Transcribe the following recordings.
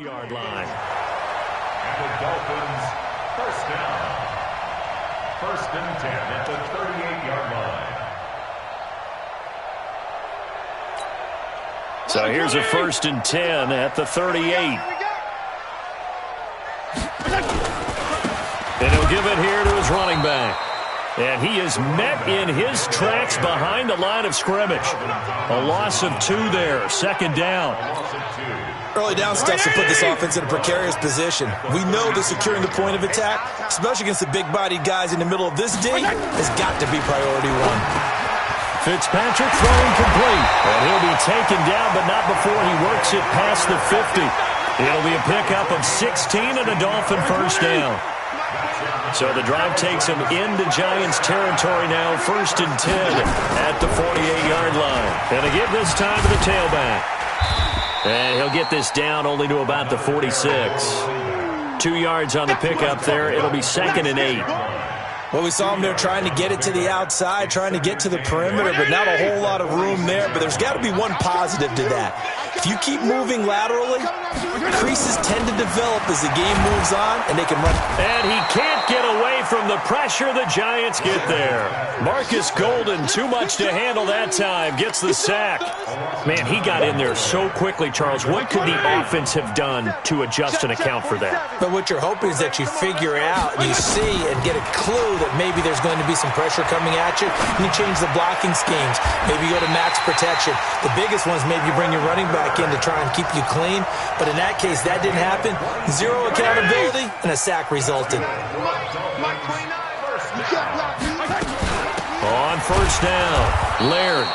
38-yard line. And the Dolphins, first down. First and 10 at the 38-yard line. So here's a first and 10 at the 38. And he'll give it here to his running back. And he is met in his tracks behind the line of scrimmage. A loss of 2 there, second down. Early down stuff to put this offense in a precarious position. We know that securing the point of attack, especially against the big-bodied guys in the middle of this day, has got to be priority 1. Fitzpatrick throwing complete. And he'll be taken down, but not before he works it past the 50. It'll be a pickup of 16 and a Dolphin first down. So the drive takes him into Giants territory now, first and 10 at the 48-yard line. And they give this time to the tailback. And he'll get this down only to about the 46. 2 yards on the pickup there. It'll be second and 8. Well, we saw him there trying to get it to the outside, trying to get to the perimeter, but not a whole lot of room there. But there's got to be one positive to that. If you keep moving laterally, creases tend to develop as the game moves on, and they can run. And he can't get away from the pressure the Giants get there. Marcus Golden, too much to handle that time, gets the sack. Man, he got in there so quickly, Charles. What could the offense have done to adjust and account for that? But what you're hoping is that you figure out, and you see and get a clue that maybe there's going to be some pressure coming at you, and you change the blocking schemes. Maybe you go to max protection. The biggest one is maybe you bring your running back in to try and keep you clean. But in that case, that didn't happen. 0 accountability, and a sack resulted. On first down, Laird.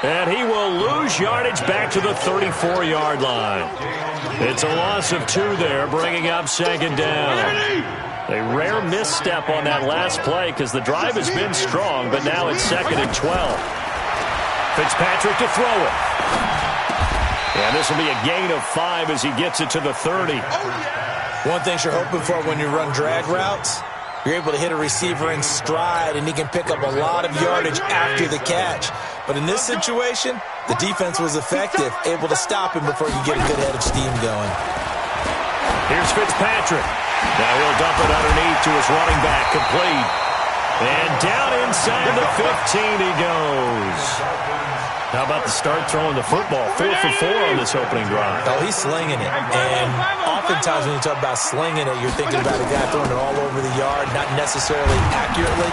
And he will lose yardage back to the 34-yard line. It's a loss of 2 there, bringing up second down. A rare misstep on that last play because the drive has been strong, but now it's second and 12. Fitzpatrick to throw it. And this will be a gain of 5 as he gets it to the 30. One thing you're hoping for when you run drag routes, you're able to hit a receiver in stride, and he can pick up a lot of yardage after the catch. But in this situation, the defense was effective, able to stop him before you get a good head of steam going. Here's Fitzpatrick. Now he'll dump it underneath to his running back, complete. And down inside the 15 he goes. How about the start throwing the football? 4 for 4 on this opening drive. Oh, he's slinging it. And oftentimes when you talk about slinging it, you're thinking about a guy throwing it all over the yard, not necessarily accurately.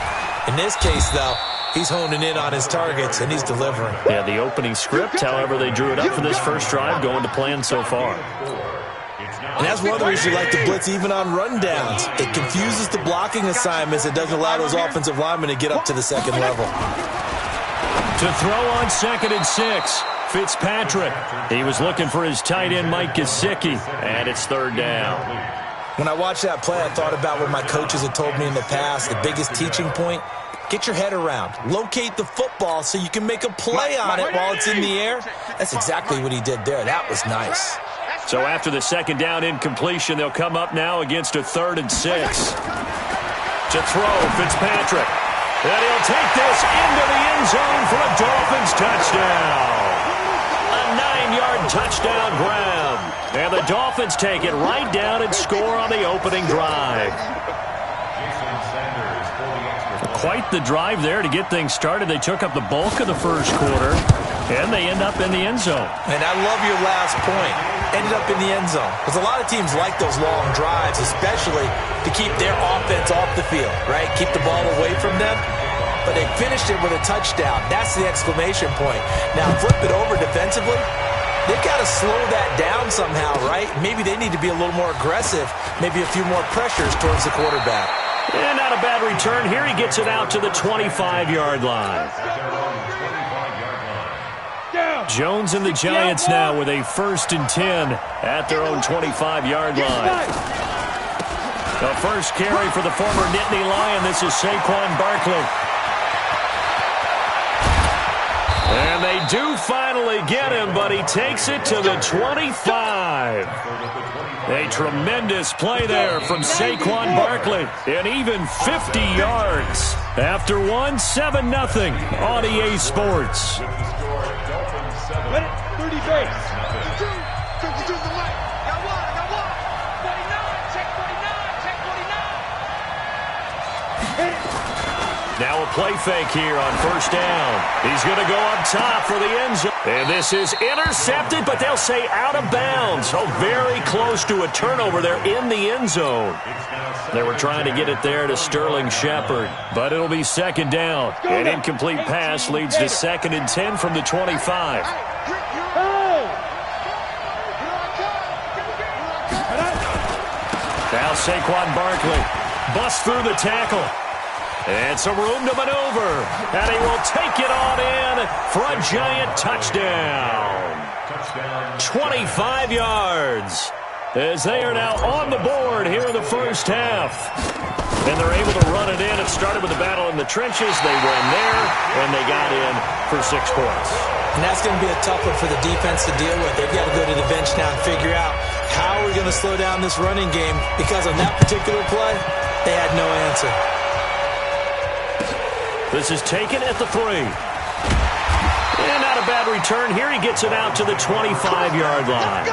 In this case, though, he's honing in on his targets, and he's delivering. Yeah, the opening script, however they drew it up for this first drive, going to plan so far. And that's one of the reasons you like to blitz even on rundowns. It confuses the blocking assignments. It doesn't allow those offensive linemen to get up to the second level. To throw on second and 6, Fitzpatrick. He was looking for his tight end, Mike Gesicki, and it's third down. When I watched that play, I thought about what my coaches had told me in the past. The biggest teaching point, get your head around. Locate the football so you can make a play on it while it's in the air. That's exactly what he did there. That was nice. So after the second down incompletion, they'll come up now against a third and 6. To throw, Fitzpatrick. And he'll take this into the end zone for a Dolphins touchdown. A 9-yard touchdown grab. And the Dolphins take it right down and score on the opening drive. Quite the drive there to get things started. They took up the bulk of the first quarter, and they end up in the end zone. And I love your last point. Ended up in the end zone. Because a lot of teams like those long drives, especially to keep their offense off the field, right? Keep the ball away from them. But they finished it with a touchdown. That's the exclamation point. Now flip it over defensively. They've got to slow that down somehow, right? Maybe they need to be a little more aggressive. Maybe a few more pressures towards the quarterback. And not a bad return here. He gets it out to the 25-yard line. Jones and the Giants now with a first and 10 at their own 25-yard line. The first carry for the former Nittany Lion. This is Saquon Barkley. And they do finally get him, but he takes it to the 25. A tremendous play there from Saquon Barkley. And even 50 yards. After one, 7-0 on EA Sports. 30 base. Now a play fake here on first down. He's going to go up top for the end zone. And this is intercepted, but they'll say out of bounds. So very close to a turnover there in the end zone. They were trying to get it there to Sterling Shepard, but it'll be second down. An incomplete pass leads to 2nd and 10 from the 25. Now Saquon Barkley busts through the tackle. And some room to maneuver. And he will take it on in for a giant touchdown. 25 yards. As they are now on the board here in the first half. And they're able to run it in. It started with a battle in the trenches. They won there, and they got in for 6 points. And that's going to be a tough one for the defense to deal with. They've got to go to the bench now and figure out how are we going to slow down this running game, because on that particular play, they had no answer. This is taken at the 3. And not a bad return. Here he gets it out to the 25-yard line.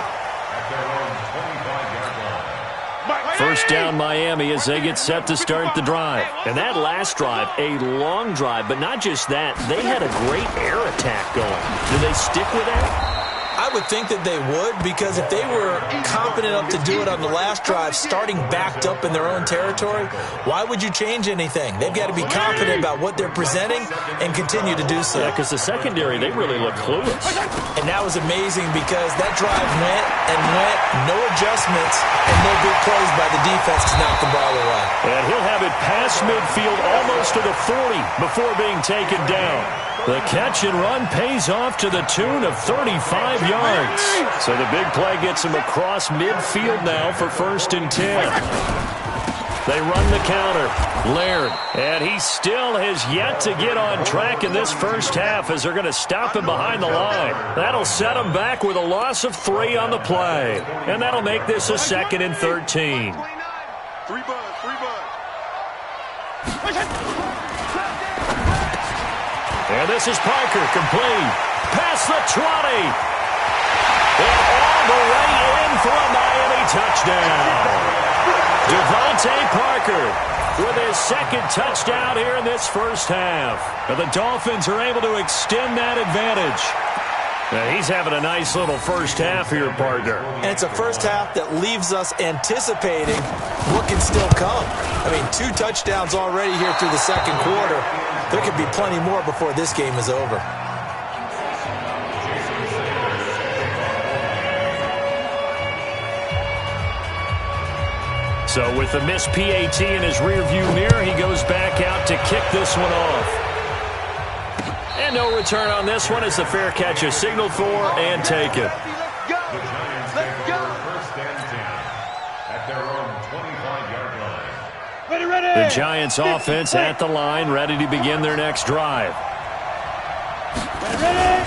First down Miami as they get set to start the drive. And that last drive, a long drive, but not just that. They had a great air attack going. Do they stick with that? I would think that they would, because if they were confident enough to do it on the last drive, starting backed up in their own territory, why would you change anything? They've got to be confident about what they're presenting and continue to do so. Yeah, because the secondary, they really look clueless. And that was amazing, because that drive went and went, no adjustments, and no big plays by the defense to knock the ball away. And he'll have it past midfield almost to the 40 before being taken down. The catch and run pays off to the tune of 35 yards. So the big play gets him across midfield now for 1st and 10. They run the counter. Laird. And he still has yet to get on track in this first half as they're going to stop him behind the line. That'll set him back with a loss of 3 on the play. And that'll make this a 2nd and 13. And this is Parker, complete. Past the 20. And all the way in for a Miami touchdown. Devontae Parker with his 2nd touchdown here in this first half. And the Dolphins are able to extend that advantage. Now he's having a nice little first half here, partner. And it's a first half that leaves us anticipating what can still come. I mean, 2 touchdowns already here through the 2nd quarter. There could be plenty more before this game is over. So with the missed PAT in his rearview mirror, he goes back out to kick this one off. And no return on this one as the fair catch is signaled for and taken. Let's go. 1st and 10 at their own 25-yard line. Ready. The Giants offense at the line, ready to begin their next drive. Ready.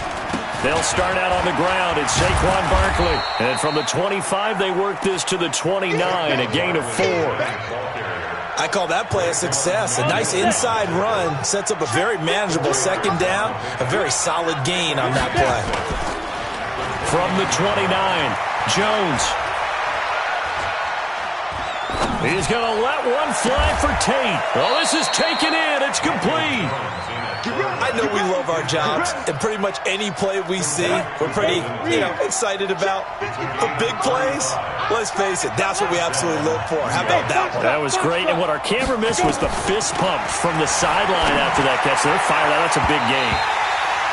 They'll start out on the ground. It's Saquon Barkley. And from the 25, they work this to the 29, a gain of 4. I call that play a success. A nice inside run sets up a very manageable 2nd down, a very solid gain on that play. From the 29, Jones. He's going to let one fly for Tate. Well, this is taken in. It's complete. I know we love our jobs, and pretty much any play we see, we're pretty, excited about. The big plays, let's face it, that's what we absolutely live for. How about that one? That was great, and what our camera missed was the fist pump from the sideline after that catch. They're fired out. That's a big gain.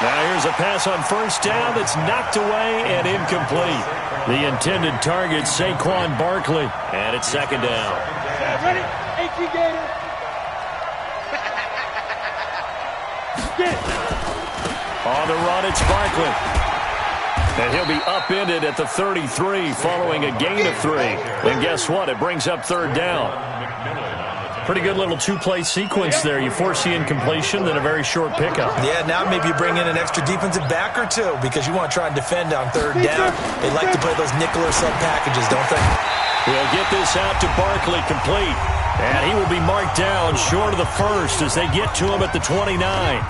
Now here's a pass on 1st down that's knocked away and incomplete. The intended target, Saquon Barkley, and it's 2nd down. Ready? HG Gator. On the run, it's Barkley. And he'll be upended at the 33 following a gain of 3. And guess what? It brings up 3rd down. Pretty good little 2-play sequence there. You force the incompletion, then a very short pickup. Yeah, now maybe you bring in an extra defensive back or 2 because you want to try and defend on 3rd down. They like to play those nickel or sub packages, don't they? We'll get this out to Barkley, complete. And he will be marked down short of the 1st as they get to him at the 29.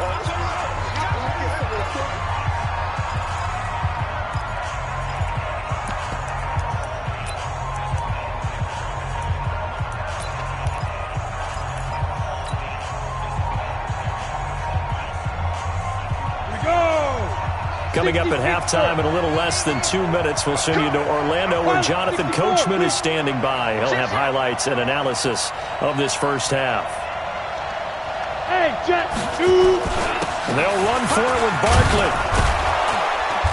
Coming up at halftime in a little less than 2 minutes, we'll send you to Orlando where Jonathan Coachman is standing by. He'll have highlights and analysis of this first half. Hey, Jets, 2. And they'll run for it with Bartlett.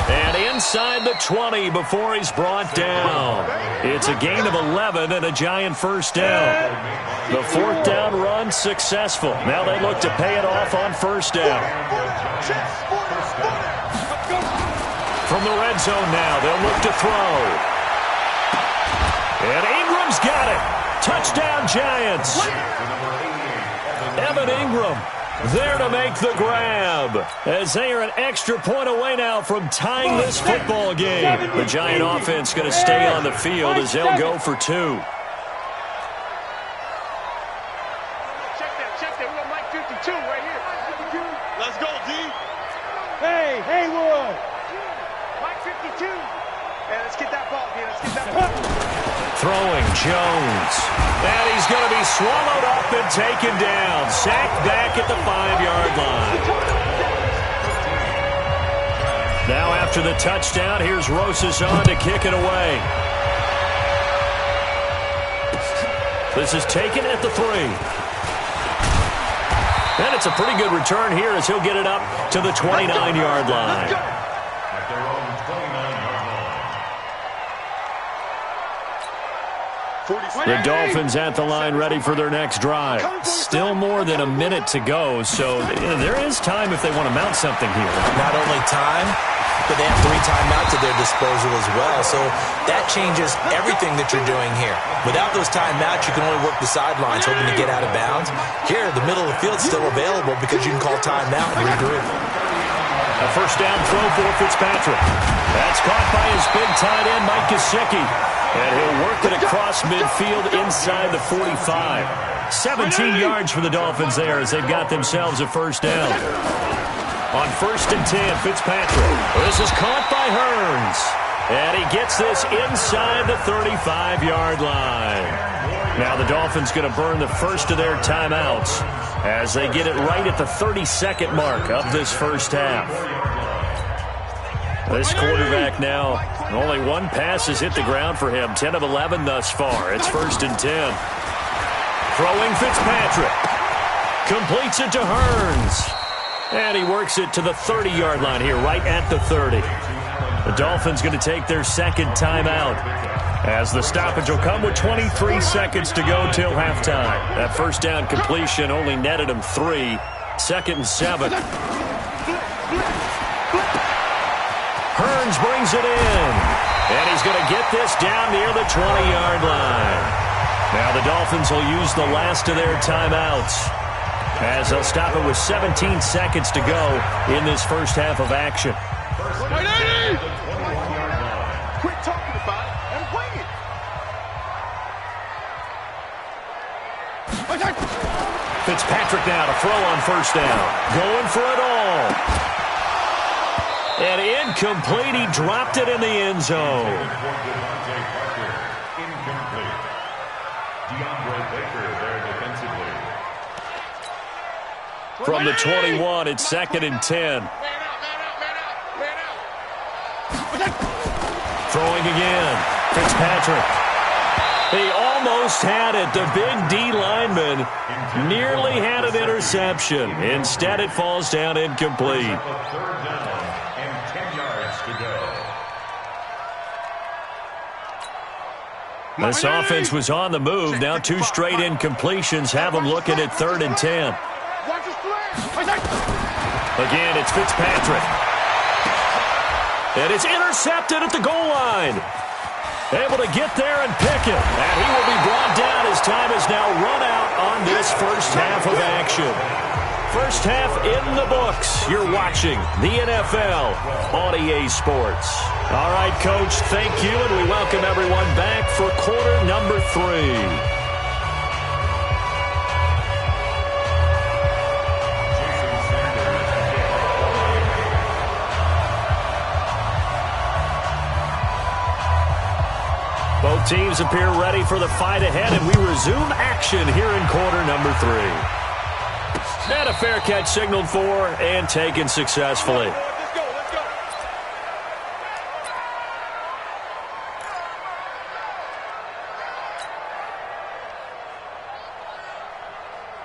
And inside the 20 before he's brought down. It's a gain of 11 and a giant first down. The fourth down run successful. Now they look to pay it off on first down. From the red zone now, they'll look to throw. And Ingram's got it. Touchdown, Giants. Evan Ingram there to make the grab, as they are an extra point away now from tying this football game. The Giant offense going to stay on the field as they'll go for 2. Check that. We got Mike 52 right here. Let's go, D. Hey, Haywood. Mike 52. Hey, let's get that ball, D. Let's get that ball. Throwing Jones. And he's going to be swallowed up and taken down. Sacked back at the 5-yard line. Now after the touchdown, here's Rosas on to kick it away. This is taken at the 3. And it's a pretty good return here as he'll get it up to the 29-yard line. At their own 29-yard line. The Dolphins at the line ready for their next drive. Still more than a minute to go, so there is time if they want to mount something here. Not only time, but they have 3 timeouts at their disposal as well. So that changes everything that you're doing here. Without those timeouts, you can only work the sidelines hoping to get out of bounds. Here, the middle of the field's still available because you can call timeout and regroup. A first down throw for Fitzpatrick. That's caught by his big tight end, Mike Gesicki. And he'll work it across midfield inside the 45. 17 yards for the Dolphins there as they've got themselves a first down. On 1st and 10, Fitzpatrick. This is caught by Hearns. And he gets this inside the 35-yard line. Now the Dolphins going to burn the first of their timeouts as they get it right at the 32nd mark of this first half. This quarterback now, only 1 pass has hit the ground for him. 10 of 11 thus far. It's 1st and 10. Throwing Fitzpatrick. Completes it to Hearns. And he works it to the 30-yard line here, right at the 30. The Dolphins going to take their second timeout as the stoppage will come with 23 seconds to go till halftime. That first down completion only netted him 3. 2nd and 7. Hearns brings it in. And he's going to get this down near the 20-yard line. Now the Dolphins will use the last of their timeouts as they'll stop it with 17 seconds to go in this first half of action. Quit talking about it and wing it. Fitzpatrick now to throw on first down. Going for it all. And incomplete. He dropped it in the end zone. Incomplete. DeAndre Baker there defensively. From the 21, it's 2nd and 10. Throwing again. Fitzpatrick. He almost had it. The big D lineman nearly had an interception. Instead, it falls down incomplete. 3rd down and 10 yards to go. This offense was on the move. Now 2 straight incompletions have them looking at 3rd and 10. Again, it's Fitzpatrick. And it's intercepted at the goal line. Able to get there and pick it. And he will be brought down as time has now run out on this first half of action. First half in the books. You're watching the NFL on EA Sports. All right, Coach, thank you, and we welcome everyone back for quarter number 3. Both teams appear ready for the fight ahead, and we resume action here in quarter number 3. And a fair catch signaled for and taken successfully.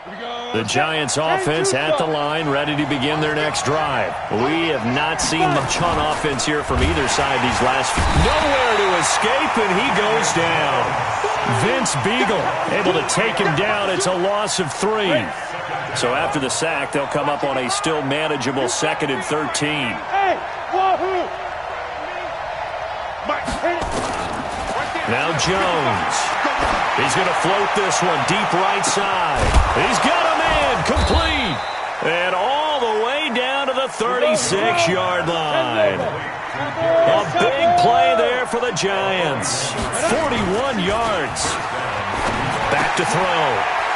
The Giants offense at the line, ready to begin their next drive. We have not seen much on offense here from either side these last few. Nowhere to escape, and he goes down. Vince Beagle able to take him down. It's a loss of 3. So after the sack, they'll come up on a still manageable 2nd and 13. Now Jones. He's going to float this one deep right side. He's got him in, complete. And all the way down to the 36-yard line. A big play there for the Giants. 41 yards. Back to throw.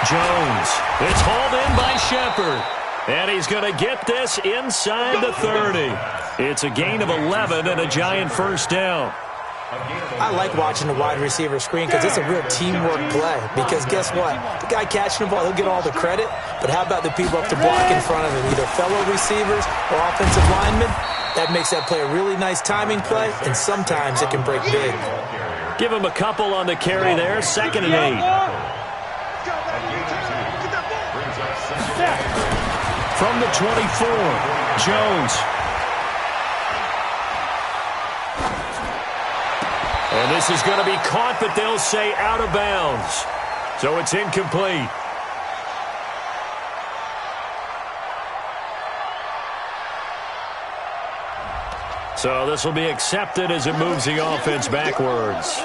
Jones. It's hauled in by Shepard. And he's going to get this inside the 30. It's a gain of 11 and a Giant first down. I like watching the wide receiver screen because it's a real teamwork play. Because guess what? The guy catching the ball, he'll get all the credit. But how about the people up to block in front of him? Either fellow receivers or offensive linemen. That makes that play a really nice timing play, and sometimes it can break big. Give him a couple on the carry there. 2nd and 8. From the 24, Jones. And this is going to be caught, but they'll say out of bounds. So it's incomplete. So this will be accepted as it moves the offense backwards.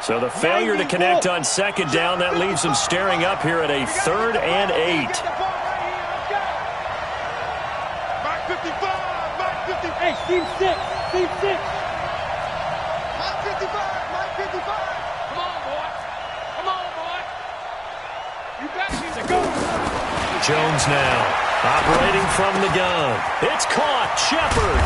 So the failure to connect on 2nd down, that leaves them staring up here at a 3rd and 8. Hey, team 6. Team 6. Mike 55. Mike 55. Come on, boy. Come on, boy. You got to go. Jones now operating from the gun. It's caught. Shepard.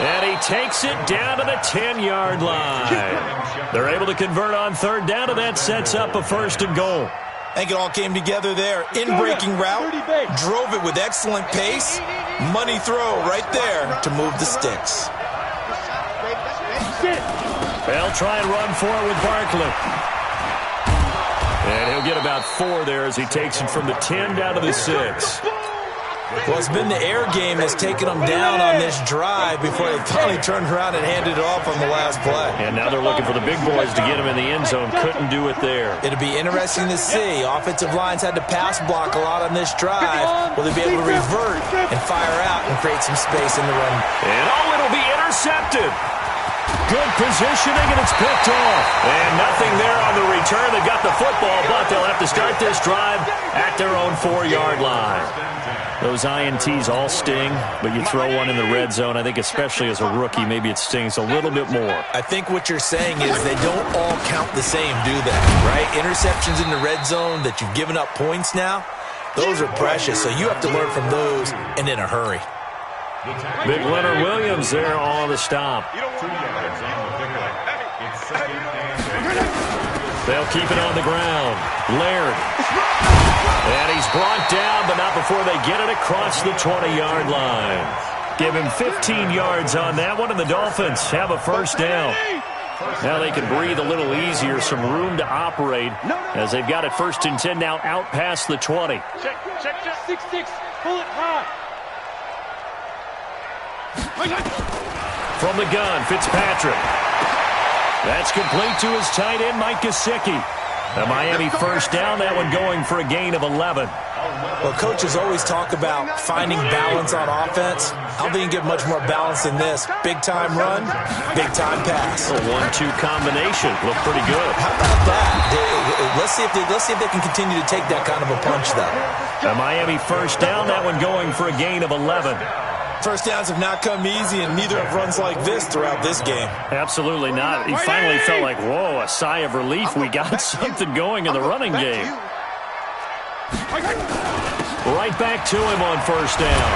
And he takes it down to the 10-yard line. They're able to convert on 3rd down, and that sets up a 1st and goal. I think it all came together there. In-breaking route, drove it with excellent pace. Money throw right there to move the sticks. They'll try and run for it with Barkley. And he'll get about 4 there as he takes it from the 10 down to the 6. Well, it's been the air game that's taken them down on this drive before they finally turned around and handed it off on the last play. And now they're looking for the big boys to get him in the end zone. Couldn't do it there. It'll be interesting to see. Offensive lines had to pass block a lot on this drive. Will they be able to revert and fire out and create some space in the run? And it'll be intercepted. Good positioning, and it's picked off. And nothing there on the return. They got the football, but they'll have to start this drive at their own 4-yard line. Those INTs all sting, but you throw one in the red zone. I think especially as a rookie, maybe it stings a little bit more. I think what you're saying is they don't all count the same, do they? Right? Interceptions in the red zone that you've given up points now, those are precious. So you have to learn from those and in a hurry. Big Leonard Williams there on the stop. They'll keep it on the ground. Laird. And he's brought down, but not before they get it across the 20-yard line. Give him 15 yards on that one, and the Dolphins have a 1st down. Now they can breathe a little easier, some room to operate as they've got it 1st and 10 now out past the 20. Check. 6-6. Pull it high. From the gun, Fitzpatrick. That's complete to his tight end, Mike Gesicki. The Miami 1st down, that one going for a gain of 11. Well, coaches always talk about finding balance on offense. I don't think you can get much more balance than this. Big-time run, big-time pass. A 1-2 combination. Look pretty good. How about that? Let's see if they can continue to take that kind of a punch, though. The Miami 1st down, that one going for a gain of 11. 1st downs have not come easy, and neither have runs like this throughout this game. Absolutely not. He finally felt like, whoa, a sigh of relief. We got something going in the running game. Right back to him on 1st down.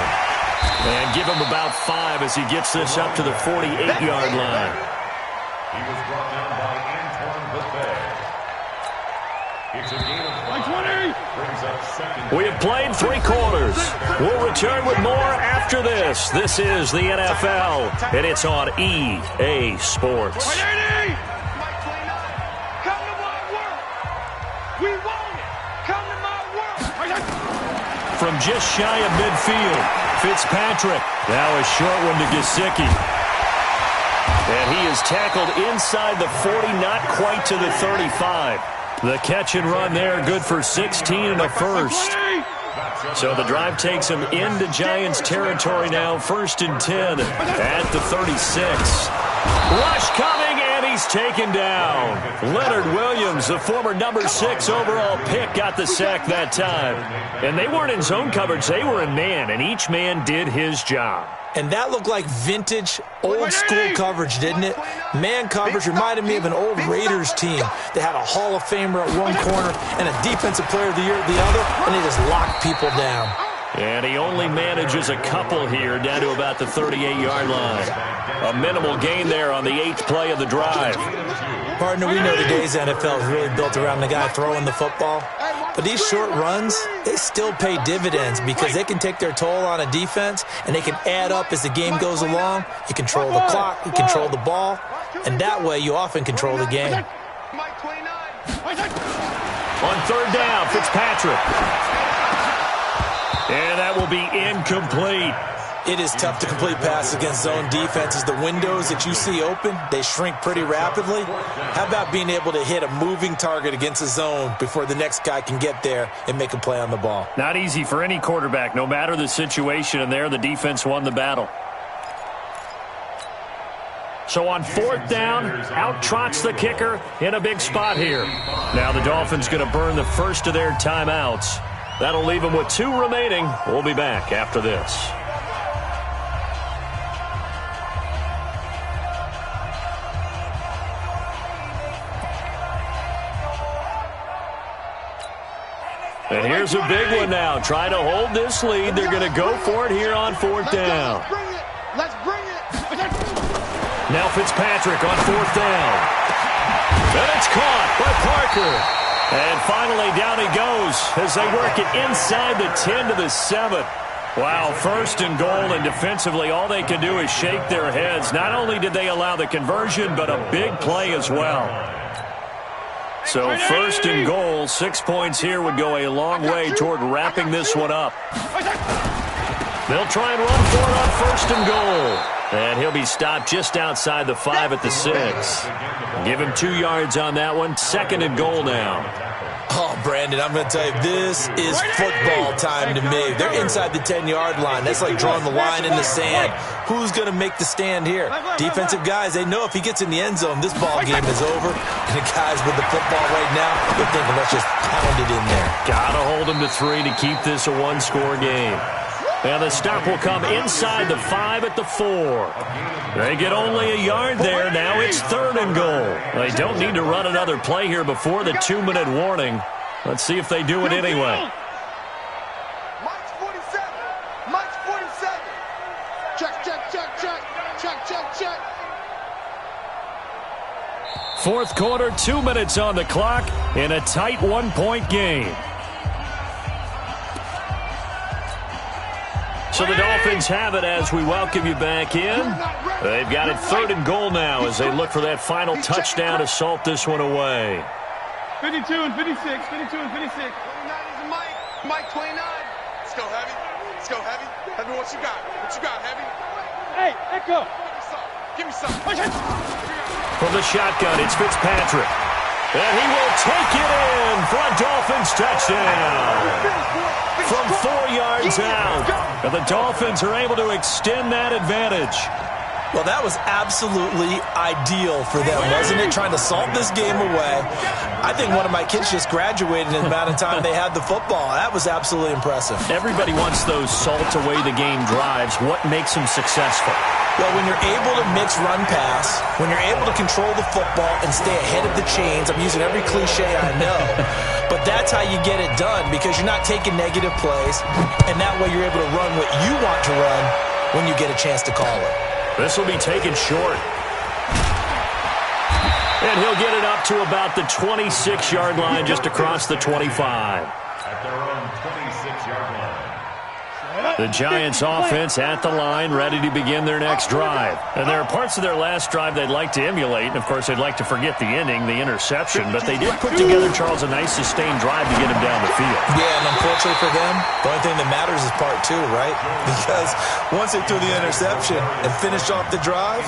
And give him about 5 as he gets this up to the 48-yard line. He was brought down by Antoine Buffet. It's a gain of 5. Brings up 2nd. We have played 3 quarters. We'll return with more after this. This is the NFL, and it's on EA Sports. Come to my work. from just shy of midfield. Fitzpatrick, now a short one to Gesicki. And he is tackled inside the 40, not quite to the 35. The catch and run there, good for 16 and a first. So the drive takes him into Giants territory now, 1st and 10 at the 36. Rush coming, and he's taken down. Leonard Williams, the former number 6 overall pick, got the sack that time. And they weren't in zone coverage, they were in man, and each man did his job. And that looked like vintage, old-school coverage, didn't it? Man coverage reminded me of an old Raiders team. They had a Hall of Famer at one corner and a Defensive Player of the Year at the other, and they just locked people down. And he only manages a couple here down to about the 38-yard line. A minimal gain there on the 8th play of the drive. Partner, we know today's NFL is really built around the guy throwing the football. But these short runs, they still pay dividends because they can take their toll on a defense, and they can add up as the game goes along. You control the clock, you control the ball, and that way you often control the game. On 3rd down, Fitzpatrick. And that will be incomplete. It is tough to complete passes against zone defenses. The windows that you see open, they shrink pretty rapidly. How about being able to hit a moving target against a zone before the next guy can get there and make a play on the ball? Not easy for any quarterback, no matter the situation, and there the defense won the battle. So on 4th down, out trots the kicker in a big spot here. Now the Dolphins going to burn the first of their timeouts. That'll leave them with 2 remaining. We'll be back after this. And here's a big one now. Trying to hold this lead. They're going to go for it here on 4th down. Let's bring it. Now Fitzpatrick on 4th down. And it's caught by Parker. And finally down he goes as they work it inside the 10 to the 7. Wow, 1st and goal, and defensively all they can do is shake their heads. Not only did they allow the conversion, but a big play as well. So 1st and goal, 6 points here would go a long way toward wrapping this one up. They'll try and run for it on 1st and goal. And he'll be stopped just outside the 5 at the 6. Give him 2 yards on that one. 2nd and goal now. Oh, Brandon, I'm going to tell you, this is football time to me. They're inside the 10-yard line. That's like drawing the line in the sand. Who's going to make the stand here? Defensive guys, they know if he gets in the end zone, this ball game is over. And the guys with the football right now, they're thinking, let's just pound it in there. Got to hold him to 3 to keep this a 1-score game. And the stop will come inside the 5 at the 4. They get only a yard there. Now it's 3rd and goal. They don't need to run another play here before the 2-minute warning. Let's see if they do it anyway. Mike's 47. Mike's 47. Check, check, check, check. Check, check, check. 4th quarter, 2 minutes on the clock in a tight 1-point game. So the Dolphins have it as we welcome you back in. They've got it 3rd and goal now as they look for that final touchdown to salt this one away. 52 and 56, 52 and 56. 29 is Mike. Mike 29. Let's go, Heavy. Let's go, Heavy. Heavy, what you got? What you got, Heavy? Hey, Echo. Give me some. From the shotgun, it's Fitzpatrick. And he will take it in for a Dolphins touchdown. From 4 yards out. And the Dolphins are able to extend that advantage. Well, that was absolutely ideal for them, wasn't it? Trying to salt this game away. I think one of my kids just graduated in the amount of time they had the football. That was absolutely impressive. Everybody wants those salt-away-the-game drives. What makes them successful? Well, when you're able to mix run-pass, when you're able to control the football and stay ahead of the chains, I'm using every cliche I know, but that's how you get it done because you're not taking negative plays, and that way you're able to run what you want to run when you get a chance to call it. This will be taken short. And he'll get it up to about the 26-yard line, just across the 25. At their own 26-yard line. The Giants offense at the line, ready to begin their next drive. And there are parts of their last drive they'd like to emulate. And, of course, they'd like to forget the inning, the interception. But they did put together, Charles, a nice sustained drive to get him down the field. Yeah, and unfortunately for them, the only thing that matters is part two, right? Because once they threw the interception and finished off the drive,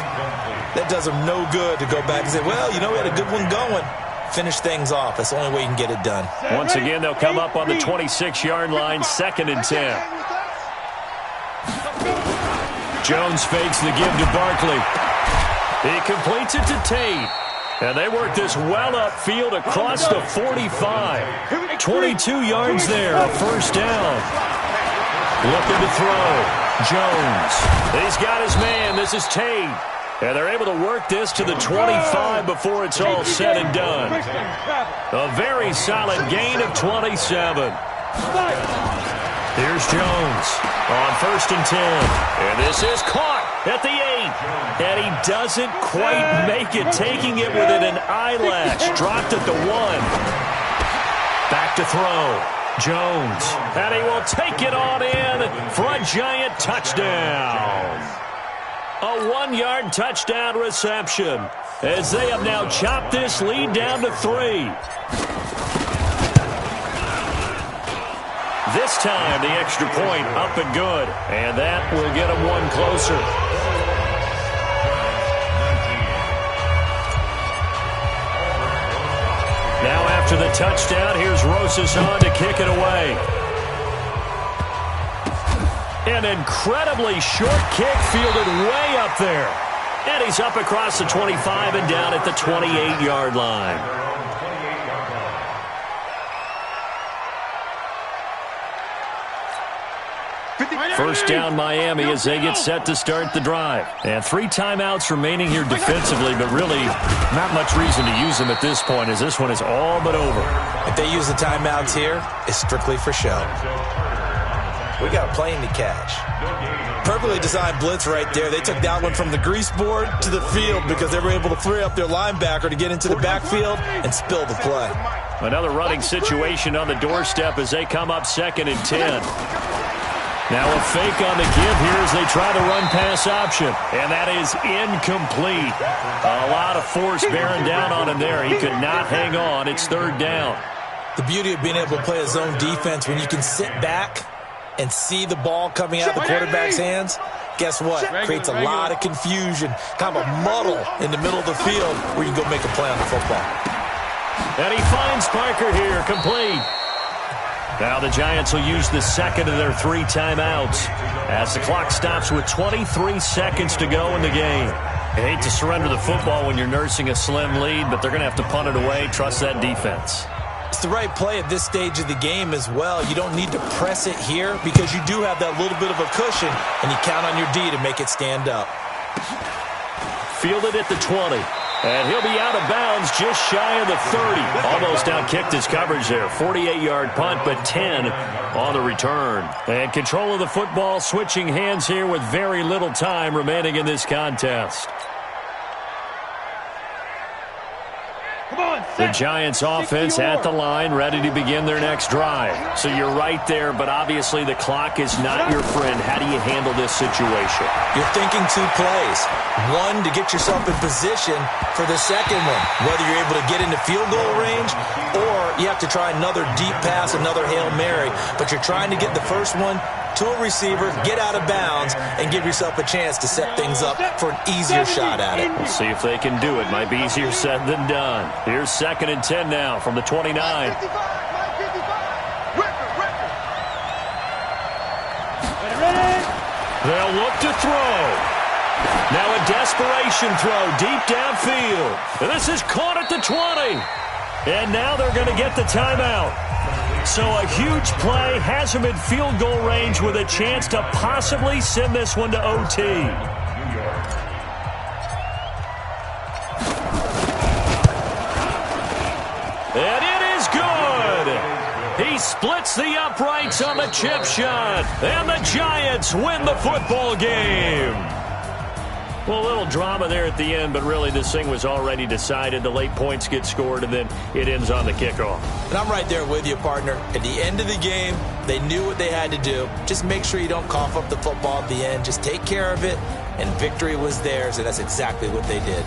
that does them no good to go back and say, well, you know, we had a good one going. Finish things off. That's the only way you can get it done. Once again, they'll come up on the 26-yard line, 2nd and 10. Jones fakes the give to Barkley. He completes it to Tate. And they work this well upfield across the 45. 22 yards there, a first down. Looking to throw. Jones. He's got his man. This is Tate. And they're able to work this to the 25 before it's all said and done. A very solid gain of 27. Here's Jones on 1st and 10. And this is caught at the 8. And he doesn't quite make it, taking it within an eyelash. Dropped at the 1. Back to throw. Jones. And he will take it on in for a Giant touchdown. A 1-yard touchdown reception as they have now chopped this lead down to 3. This time, the extra point up and good. And that will get them one closer. Now after the touchdown, here's Rosas on to kick it away. An incredibly short kick fielded way up there. And he's up across the 25 and down at the 28-yard line. First down Miami as they get set to start the drive. And 3 timeouts remaining here defensively, but really not much reason to use them at this point as this one is all but over. If they use the timeouts here, it's strictly for show. We got a plane to catch. Perfectly designed blitz right there. They took that one from the grease board to the field because they were able to free up their linebacker to get into the backfield and spill the play. Another running situation on the doorstep as they come up 2nd and 10. Now a fake on the give here as they try to run pass option. And that is incomplete. A lot of force bearing down on him there. He could not hang on. It's 3rd down. The beauty of being able to play a zone defense when you can sit back and see the ball coming out of the quarterback's hands, guess what? Creates a lot of confusion, kind of a muddle in the middle of the field where you can go make a play on the football. And he finds Parker here, complete. Now the Giants will use the 2nd of their 3 timeouts as the clock stops with 23 seconds to go in the game. You hate to surrender the football when you're nursing a slim lead, but they're going to have to punt it away. Trust that defense. It's the right play at this stage of the game as well. You don't need to press it here because you do have that little bit of a cushion, and you count on your D to make it stand up. Fielded at the 20. And he'll be out of bounds just shy of the 30. Almost outkicked his coverage there. 48-yard punt, but 10 on the return. And control of the football switching hands here with very little time remaining in this contest. The Giants offense at the line, ready to begin their next drive. So you're right there, but obviously the clock is not your friend. How do you handle this situation? You're thinking 2 plays. One, to get yourself in position for the second one, whether you're able to get into field goal range or you have to try another deep pass, another Hail Mary. But you're trying to get the first one to a receiver, get out of bounds, and give yourself a chance to set things up for an easier shot at it. We'll see if they can do it. Might be easier said than done. Here's 2nd and 10 now from the 29. They'll look to throw. Now a desperation throw deep downfield. And this is caught at the 20. And now they're going to get the timeout. So a huge play has him in field goal range with a chance to possibly send this one to OT. And it is good. He splits the uprights on the chip shot. And the Giants win the football game. Well, a little drama there at the end, but really this thing was already decided. The late points get scored, and then it ends on the kickoff. And I'm right there with you, partner. At the end of the game, they knew what they had to do. Just make sure you don't cough up the football at the end. Just take care of it, and victory was theirs, and that's exactly what they did.